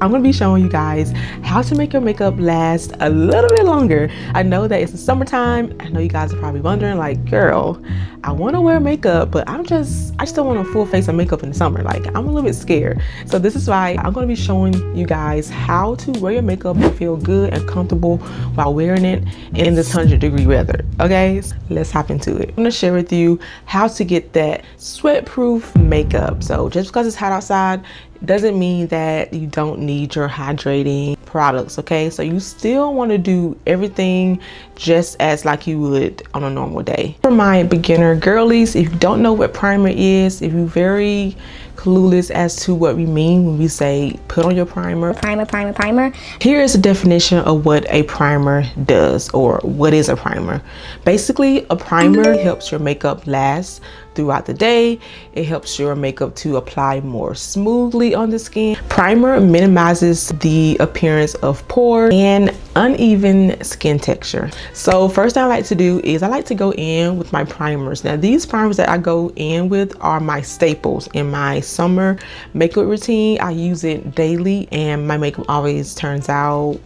I'm gonna be showing you guys how to make your makeup last a little bit longer. I know that it's the summertime. I know you guys are probably wondering, like, girl, I want to wear makeup, but I just don't want a full face of makeup in the summer. Like, I'm a little bit scared. So this is why I'm going to be showing you guys how to wear your makeup and feel good and comfortable while wearing it in this 100-degree weather. Okay, so let's hop into it. I'm going to share with you how to get that sweat-proof makeup. So just because it's hot outside doesn't mean that you don't need your hydrating products. Okay, so you still want to do everything just as like you would on a normal day. For my beginner girlies, if you don't know what primer is, if you're very clueless as to what we mean when we say put on your primer, here is a definition of what a primer does, or what is a primer. Basically, a primer helps your makeup last throughout the day. It helps your makeup to apply more smoothly on the skin. Primer minimizes the appearance of pores and uneven skin texture. So first thing I like to do is I like to go in with my primers. Now these primers that I go in with are my staples in my summer makeup routine. I use it daily and my makeup always turns out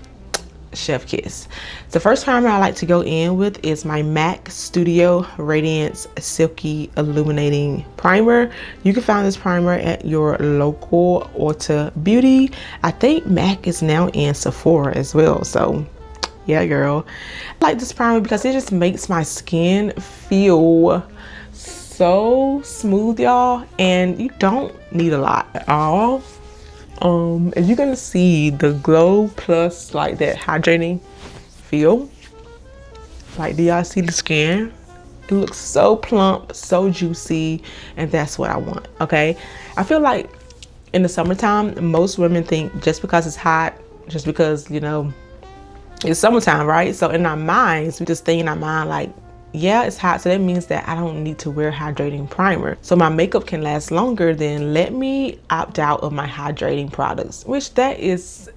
chef kiss. The first primer I like to go in with is my MAC Studio Radiance Silky Illuminating Primer. You can find this primer at your local Ulta Beauty. I think MAC is now in Sephora as well. So yeah, girl. I like this primer because it just makes my skin feel so smooth, y'all, and you don't need a lot at all. If you're gonna see the glow plus like that hydrating feel, like, do y'all see the skin? It looks so plump, so juicy, and that's what I want. Okay, I feel like in the summertime most women think just because it's hot, just because, you know, it's summertime, right? So in our minds, we just think in our mind like, yeah, it's hot, so that means that I don't need to wear hydrating primer. So my makeup can last longer, then let me opt out of my hydrating products, which that is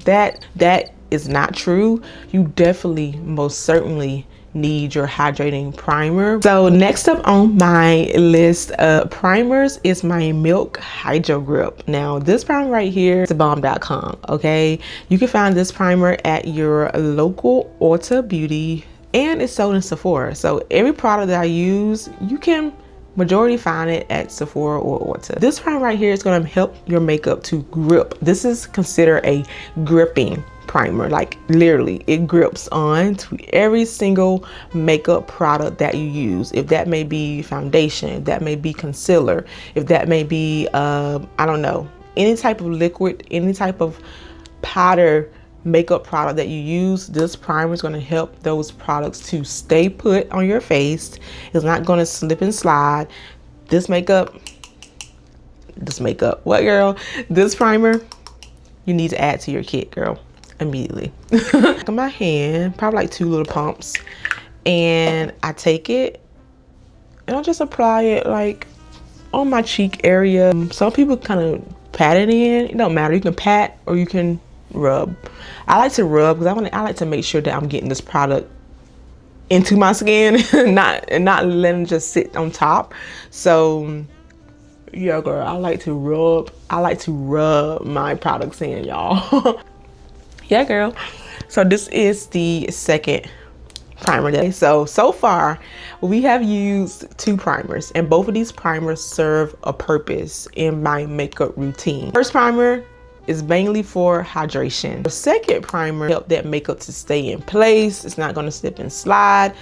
not true. You definitely most certainly need your hydrating primer. So next up on my list of primers is my Milk Hydro Grip. Now this primer right here is bomb.com. Okay, you can find this primer at your local Ulta Beauty, and it's sold in Sephora. So every product that I use, you can majority find it at Sephora or Ulta. This primer right here is going to help your makeup to grip. This is considered a gripping primer. Like, literally, it grips on to every single makeup product that you use. If that may be foundation, if that may be concealer, if that may be I don't know, any type of liquid, any type of powder makeup product that you use, this primer is going to help those products to stay put on your face. It's not going to slip and slide. This makeup, what, girl? This primer you need to add to your kit, girl, immediately. On my hand, probably like 2 little pumps, and I take it and I'll just apply it like on my cheek area. Some people kind of pat it in. It don't matter, you can pat or you can rub. I like to rub because I like to make sure that I'm getting this product into my skin and not letting it just sit on top. So yeah, girl, I like to rub my products in, y'all. Yeah, girl. So this is the second primer day. So far we have used 2 primers, and both of these primers serve a purpose in my makeup routine. First primer is mainly for hydration. The second primer helps that makeup to stay in place. It's not going to slip and slide.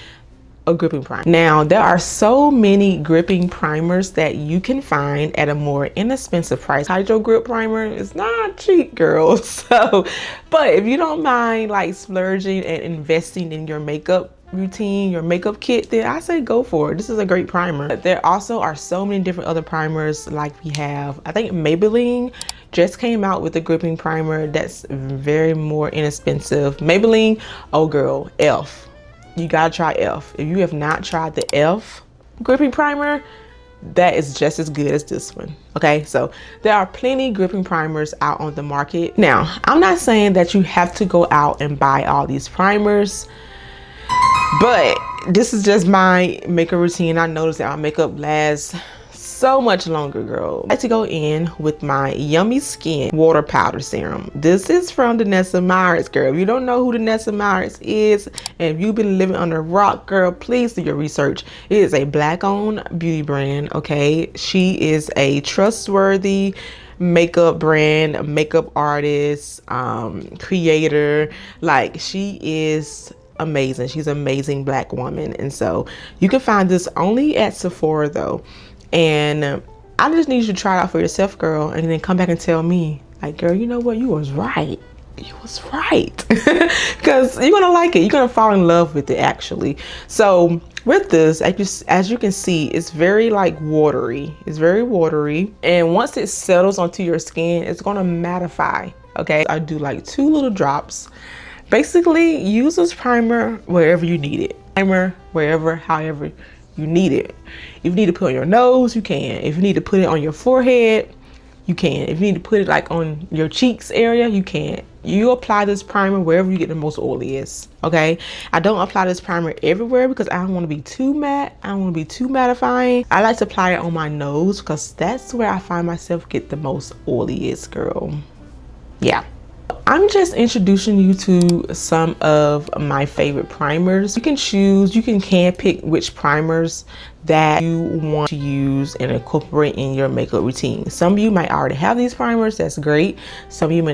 A gripping primer. Now there are so many gripping primers that you can find at a more inexpensive price. Hydro Grip primer is not cheap, girls. So, but if you don't mind like splurging and investing in your makeup routine, your makeup kit, then I say go for it. This is a great primer. But there also are so many different other primers. Like we have, I think Maybelline just came out with a gripping primer that's very more inexpensive. Maybelline, oh girl, Elf. You gotta try Elf. If you have not tried the Elf gripping primer, that is just as good as this one. Okay, so there are plenty gripping primers out on the market. Now, I'm not saying that you have to go out and buy all these primers, but this is just my makeup routine. I noticed that my makeup lasts so much longer, girl. I like to go in with my Yummy Skin Water Powder Serum. This is from Danessa Myers, girl. If you don't know who Danessa Myers is, and if you've been living under a rock, girl, please do your research. It is a Black-owned beauty brand, okay? She is a trustworthy makeup brand, makeup artist, creator. Like, she is amazing. She's an amazing Black woman. And so you can find this only at Sephora though. And I just need you to try it out for yourself, girl, and then come back and tell me, like, girl, you know what, you was right. You was right. Because you're gonna like it. You're gonna fall in love with it, actually. So with this, as you can see, it's very like watery. It's very watery, and once it settles onto your skin, it's gonna mattify. Okay, I do like 2 little drops. Basically, use this primer wherever you need it. Primer wherever, however you need it. If you need to put it on your nose, you can. If you need to put it on your forehead, you can. If you need to put it like on your cheeks area, you can. You apply this primer wherever you get the most oiliest, okay? I don't apply this primer everywhere because I don't want to be too matte. I don't want to be too mattifying. I like to apply it on my nose because that's where I find myself get the most oiliest, girl. Yeah. I'm just introducing you to some of my favorite primers. You can choose, you can pick which primers that you want to use and incorporate in your makeup routine. Some of you might already have these primers, that's great. Some of you may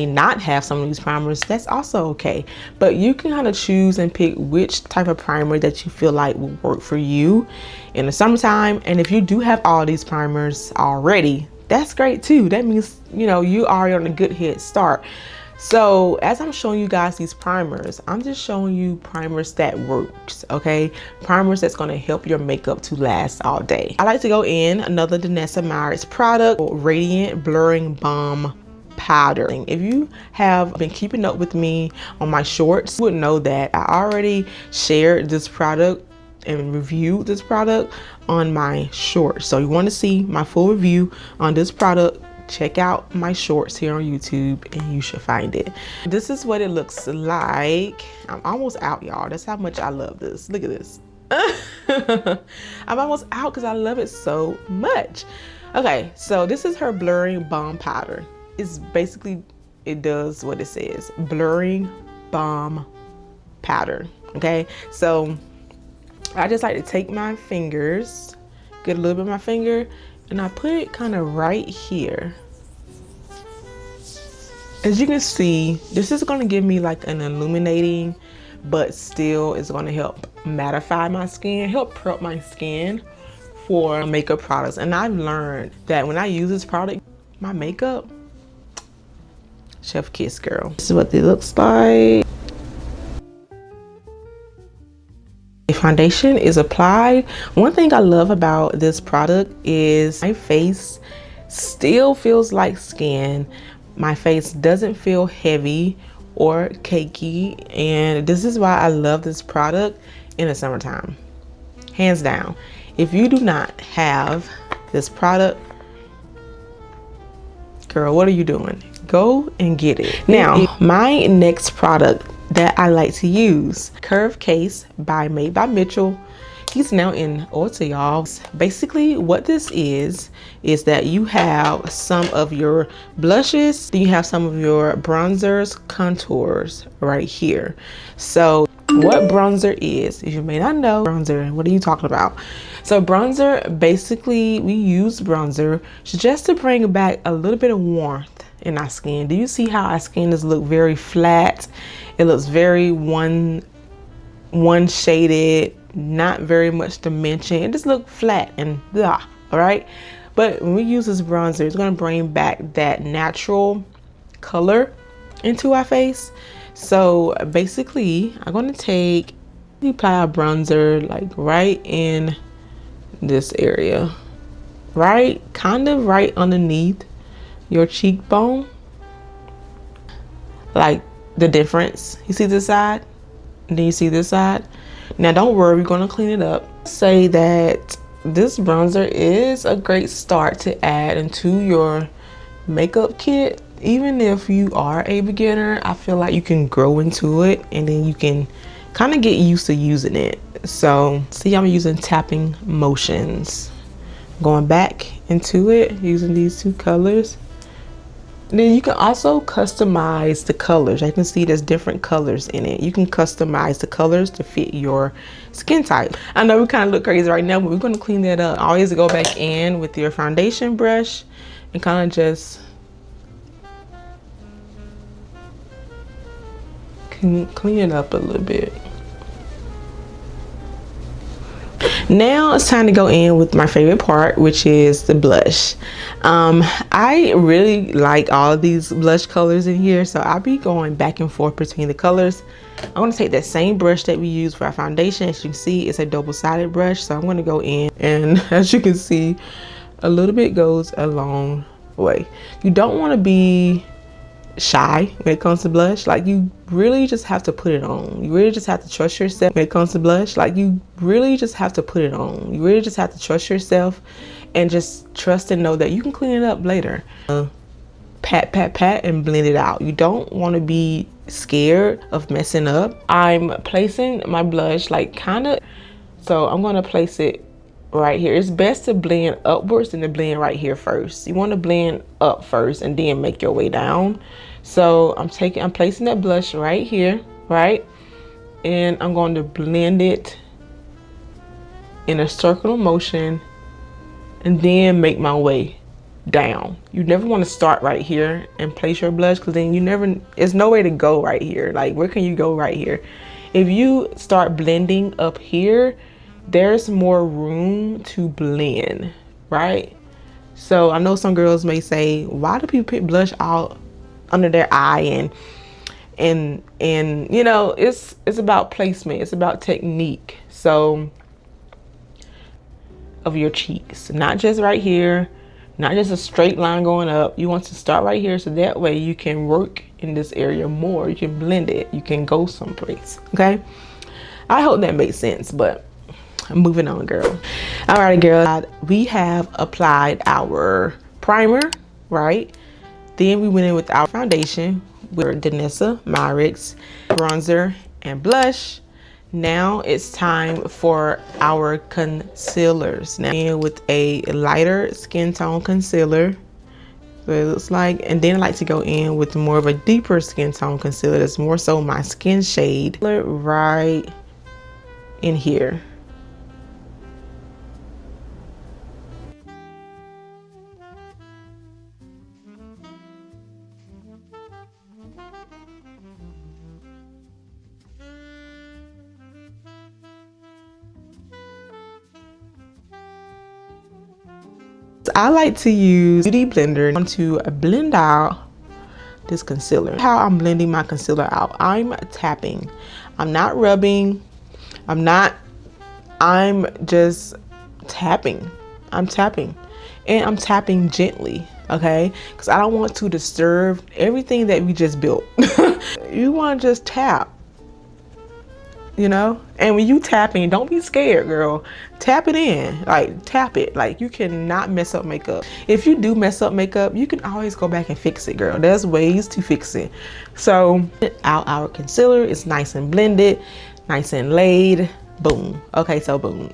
not have some of these primers, that's also okay. But you can kind of choose and pick which type of primer that you feel like will work for you in the summertime. And if you do have all these primers already, that's great too. That means, you know, you are on a good head start. So as I'm showing you guys these primers, I'm just showing you primers that works, okay? Primers that's gonna help your makeup to last all day. I like to go in another Danessa Myers product, Radiant Blurring Balm Powder. If you have been keeping up with me on my shorts, you would know that I already shared this product and reviewed this product on my shorts. So you want to see my full review on this product, check out my shorts here on YouTube and you should find it. This is what it looks like. I'm almost out, y'all. That's how much I love this. Look at this. I'm almost out because I love it so much. Okay, so this is her Blurring Balm Powder. It's basically, it does what it says, Blurring Balm Powder. Okay, so I just like to take my fingers, get a little bit of my finger, and I put it kind of right here. As you can see, this is going to give me like an illuminating, but still it's going to help mattify my skin, help prep my skin for makeup products. And I've learned that when I use this product, my makeup, chef kiss, girl. This is what it looks like. Foundation is applied. One thing I love about this product is my face still feels like skin. My face doesn't feel heavy or cakey, and this is why I love this product in the summertime, hands down. If you do not have this product, girl, what are you doing? Go and get it. Now, my next product that I like to use, Curve Case by Made by Mitchell. He's now in Ulta, y'all. Basically what this is that you have some of your blushes, then you have some of your bronzers, contours right here. So what bronzer is, if you may not know, bronzer, what are you talking about? So bronzer, basically we use bronzer just to bring back a little bit of warmth in our skin. Do you see how our skin does look very flat? It looks very one shaded, not very much dimension. It just looks flat and blah, all right? But when we use this bronzer, it's gonna bring back that natural color into our face. So basically, I'm gonna apply our bronzer like right in this area, right, kind of right underneath your cheekbone, like the difference. You see this side, and then you see this side. Now don't worry, we're gonna clean it up. Say that this bronzer is a great start to add into your makeup kit. Even if you are a beginner, I feel like you can grow into it and then you can kind of get used to using it. So see, I'm using tapping motions. Going back into it using these two colors. And then you can also customize the colors. I can see there's different colors in it. You can customize the colors to fit your skin type. I know we kind of look crazy right now, but we're going to clean that up. Always go back in with your foundation brush and kind of just clean it up a little bit. Now it's time to go in with my favorite part, which is the blush. I really like all of these blush colors in here, so I'll be going back and forth between the colors. I'm going to take that same brush that we use for our foundation. As you can see, it's a double-sided brush, so I'm going to go in, and as you can see, a little bit goes a long way. You don't want to be shy when it comes to blush. Like, you really just have to put it on. You really just have to trust yourself when it comes to blush. Like, you really just have to put it on. You really just have to trust yourself and just trust and know that you can clean it up later. Pat, pat, pat, and blend it out. You don't want to be scared of messing up. I'm placing my blush like kind of, so I'm going to place it right here. It's best to blend upwards than to blend right here first. You want to blend up first and then make your way down. So I'm placing that blush right here, right? And I'm going to blend it in a circular motion and then make my way down. You never want to start right here and place your blush, because then there's no way to go right here. Like, where can you go right here? If you start blending up here, there's more room to blend, right? So I know some girls may say, why do people put blush all under their eye? And you know, it's about placement, it's about technique. So of your cheeks, not just right here, not just a straight line going up. You want to start right here, so that way you can work in this area more. You can blend it, you can go someplace. Okay, I hope that makes sense, but I'm moving on, girl. All right, girl, we have applied our primer, right? Then we went in with our foundation with Danessa Myricks bronzer and blush. Now it's time for our concealers. Now in with a lighter skin tone concealer, so it looks like, and then I like to go in with more of a deeper skin tone concealer that's more so my skin shade, right in here. I like to use Beauty Blender to blend out this concealer. How I'm blending my concealer out, I'm tapping. I'm not rubbing. I'm just tapping. I'm tapping. And I'm tapping gently, okay? Because I don't want to disturb everything that we just built. You want to just tap, you know? And when you tapping, don't be scared, girl. Tap it in, like tap it. Like, you cannot mess up makeup. If you do mess up makeup, you can always go back and fix it, girl. There's ways to fix it. So our concealer is nice and blended, nice and laid. Boom. Okay, so boom.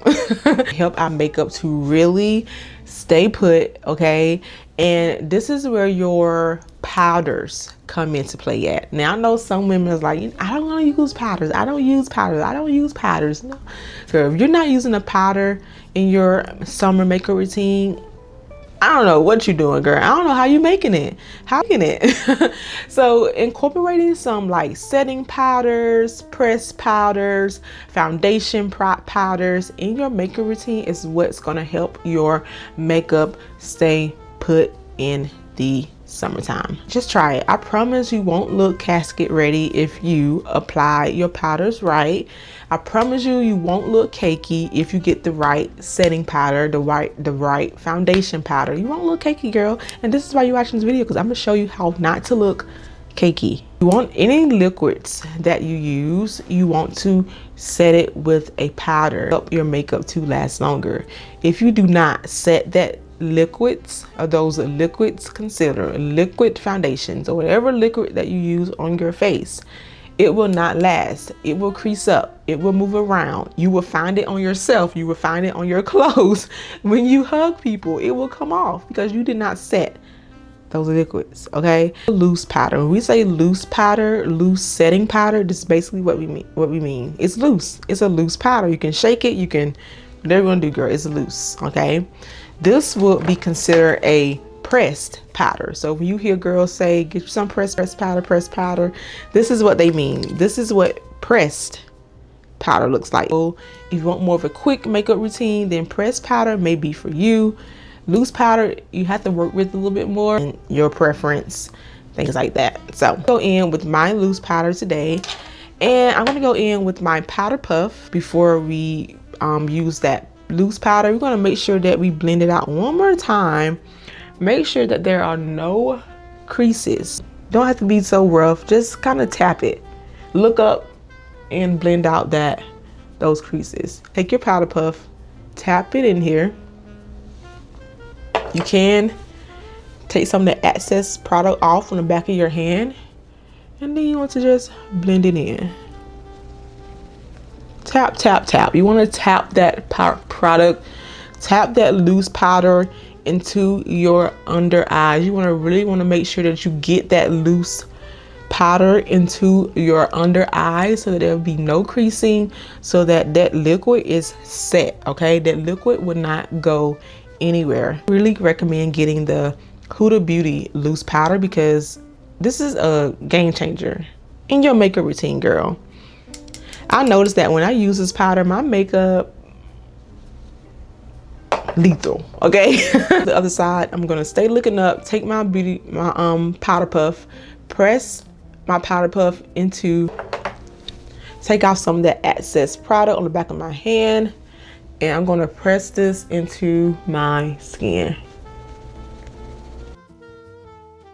Help our makeup to really stay put, okay? And this is where your powders come into play at. Now, I know some women is like, I don't want to use powders. I don't use powders. I don't use powders. No. So if you're not using a powder in your summer makeup routine, I don't know what you're doing, girl. I don't know how you making it. So incorporating some like setting powders, press powders, foundation powders in your makeup routine is what's gonna help your makeup stay put in the summertime. Just try it. I promise you won't look casket ready if you apply your powders right. I promise you won't look cakey if you get the right setting powder, the right foundation powder. You won't look cakey, girl. And this is why you're watching this video, because I'm gonna show you how not to look cakey. You want any liquids that you use, you want to set it with a powder, help your makeup to last longer. If you do not set that liquids, or those liquids concealer, liquid foundations, or whatever liquid that you use on your face, it will not last. It will crease up. It will move around. You will find it on yourself. You will find it on your clothes. When you hug people, it will come off because you did not set those liquids, okay? Loose powder. When we say loose powder, loose setting powder, this is basically what we mean. It's loose. It's a loose powder. You can shake it. You can, whatever you want to do, girl. It's loose, okay? This will be considered a pressed powder. So when you hear girls say, get you some pressed powder, this is what they mean. This is what pressed powder looks like. So if you want more of a quick makeup routine, then pressed powder may be for you. Loose powder, you have to work with a little bit more and your preference, things like that. So go in with my loose powder today, and I'm gonna go in with my powder puff. Before we use that loose powder, we're gonna make sure that we blend it out one more time. Make sure that there are no creases. Don't have to be so rough, just kind of tap it. Look up and blend out those creases. Take your powder puff, tap it in here. You can take some of the excess product off on the back of your hand, and then you want to just blend it in. Tap, tap, tap. You want to tap that product, tap that loose powder into your under eyes. You really want to make sure that you get that loose powder into your under eyes so that there will be no creasing, so that that liquid is set, okay? That liquid would not go anywhere. Really recommend getting the Huda Beauty loose powder because this is a game changer in your makeup routine, girl. I noticed that when I use this powder, my makeup lethal, okay? The other side, I'm gonna stay looking up, take my powder puff, press my powder puff into, take off some of that excess product on the back of my hand, and I'm gonna press this into my skin.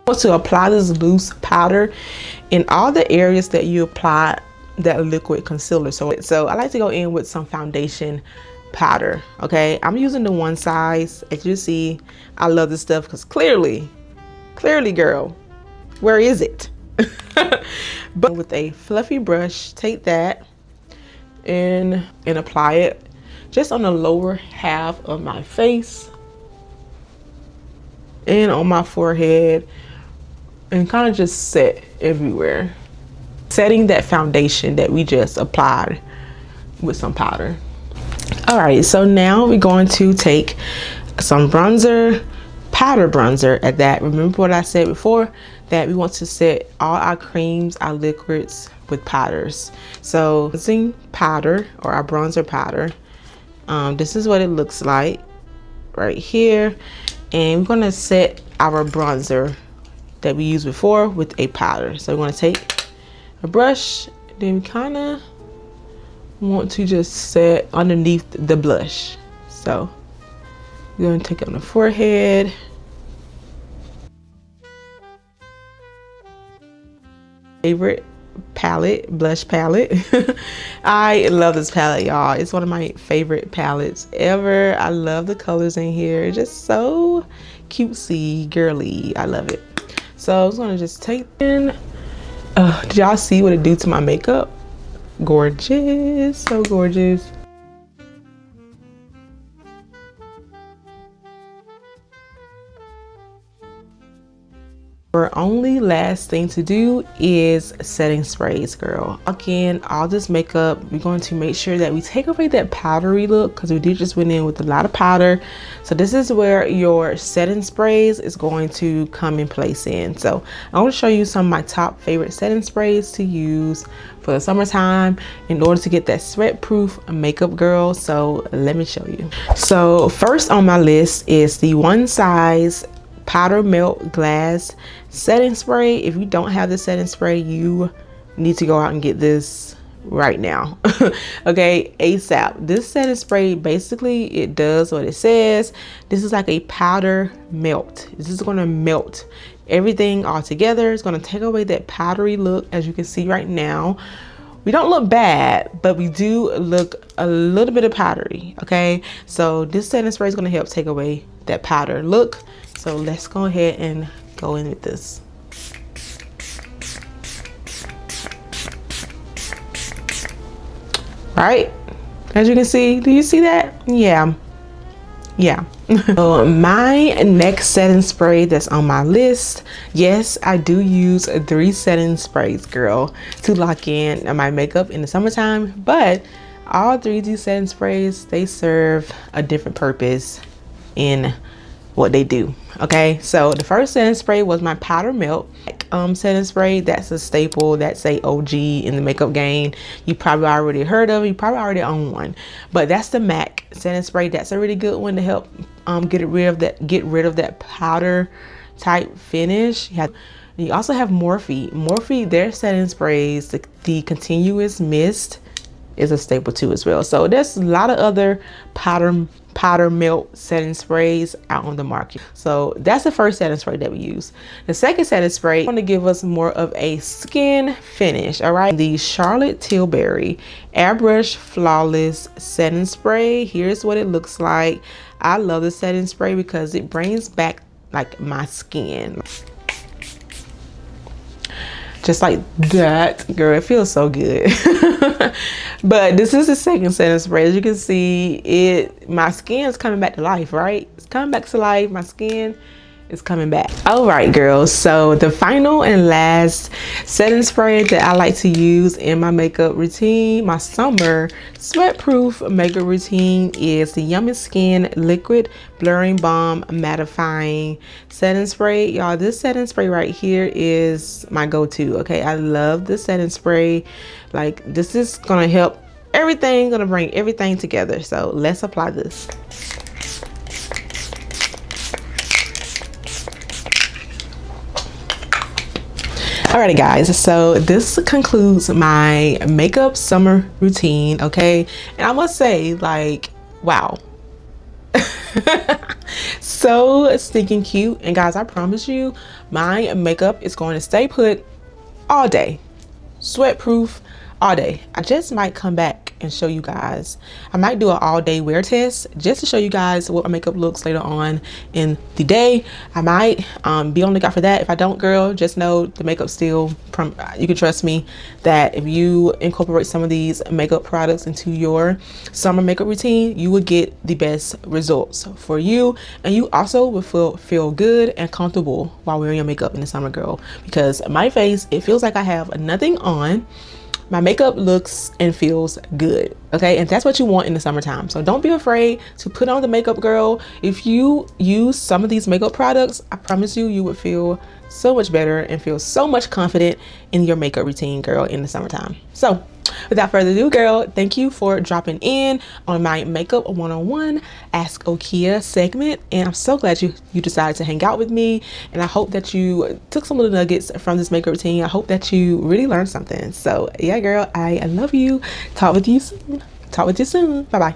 I want to apply this loose powder in all the areas that you apply that liquid concealer. So I like to go in with some foundation powder, okay? I'm using the one size. As you see, I love this stuff because clearly girl, where is it? But with a fluffy brush, take that and apply it just on the lower half of my face and on my forehead, and kind of just set everywhere, setting that foundation that we just applied with some powder. All right, so now we're going to take some bronzer, powder bronzer at that. Remember what I said before, that we want to set all our creams, our liquids with powders. So using powder, or our bronzer powder, this is what it looks like right here, and we're going to set our bronzer that we used before with a powder. So we're going to take a brush, then we kind of want to just set underneath the blush. So we're going to take it on the forehead, favorite palette, blush palette. I love this palette, y'all. It's one of my favorite palettes ever. I love the colors in here. It's just so cutesy, girly. I love it. So I was gonna just take in. Did y'all see what it do to my makeup? Gorgeous, so gorgeous. Our only last thing to do is setting sprays, girl. Again, all this makeup, we're going to make sure that we take away that powdery look because we did just went in with a lot of powder. So this is where your setting sprays is going to come in place in. So I want to show you some of my top favorite setting sprays to use for the summertime in order to get that sweat proof makeup, girl. So let me show you. So first on my list is the One Size Powder Melt Glass setting spray. If you don't have the setting spray, you need to go out and get this right now. Okay, ASAP. This setting spray, basically it does what it says. This is like a powder melt. This is going to melt everything all together. It's going to take away that powdery look. As you can see right now, we don't look bad, but we do look a little bit of powdery. Okay, so this setting spray is going to help take away that powder look. So let's go ahead and go in with this. right? As you can see, do you see that? Yeah. So my next setting spray that's on my list, yes, I do use 3 setting sprays, girl, to lock in my makeup in the summertime. But all 3 of these setting sprays, they serve a different purpose in what they do. Okay, so the first setting spray was my powder melt setting spray. That's a staple, that's a OG in the makeup game. You probably already heard of it, you probably already own one. But that's the MAC setting spray. That's a really good one to help get rid of that powder type finish. You also have Morphe, their setting sprays, the continuous mist is a staple too as well. So there's a lot of other powder melt setting sprays out on the market. So that's the first setting spray that we use. The second setting spray is going to give us more of a skin finish. All right, the Charlotte Tilbury Airbrush Flawless setting spray. Here's what it looks like. I love the setting spray because it brings back like my skin. Just like that, girl, it feels so good. But this is the second setting spray. As you can see, my skin is coming back to life, right? It's coming back to life. My skin is coming back. All right, girls, so the final and last setting spray that I like to use in my makeup routine, my summer sweat proof makeup routine, is the Yummy Skin Liquid Blurring Balm Mattifying setting spray. Y'all, this setting spray right here is my go-to. Okay, I love this setting spray. Like, this is gonna help everything, gonna bring everything together. So let's apply this. Alrighty guys, so this concludes my makeup summer routine, okay? And I must say, like, wow. So stinking cute. And guys, I promise you, my makeup is going to stay put all day. Sweat proof all day. I just might come back and show you guys. I might do an all-day wear test just to show you guys what my makeup looks later on in the day. I might be on the lookout for that. If I don't, girl, just know the makeup still, you can trust me that if you incorporate some of these makeup products into your summer makeup routine, you will get the best results for you, and you also will feel good and comfortable while wearing your makeup in the summer, girl. Because my face, it feels like I have nothing on. My makeup looks and feels good, okay? And that's what you want in the summertime. So don't be afraid to put on the makeup, girl. If you use some of these makeup products, I promise you, you would feel so much better and feel so much confident in your makeup routine, girl, in the summertime. So without further ado, girl, thank you for dropping in on my makeup 101 Ask Okia segment. And I'm so glad you decided to hang out with me. And I hope that you took some little nuggets from this makeup routine. I hope that you really learned something. So yeah, girl, I love you. Talk with you soon. Bye-bye.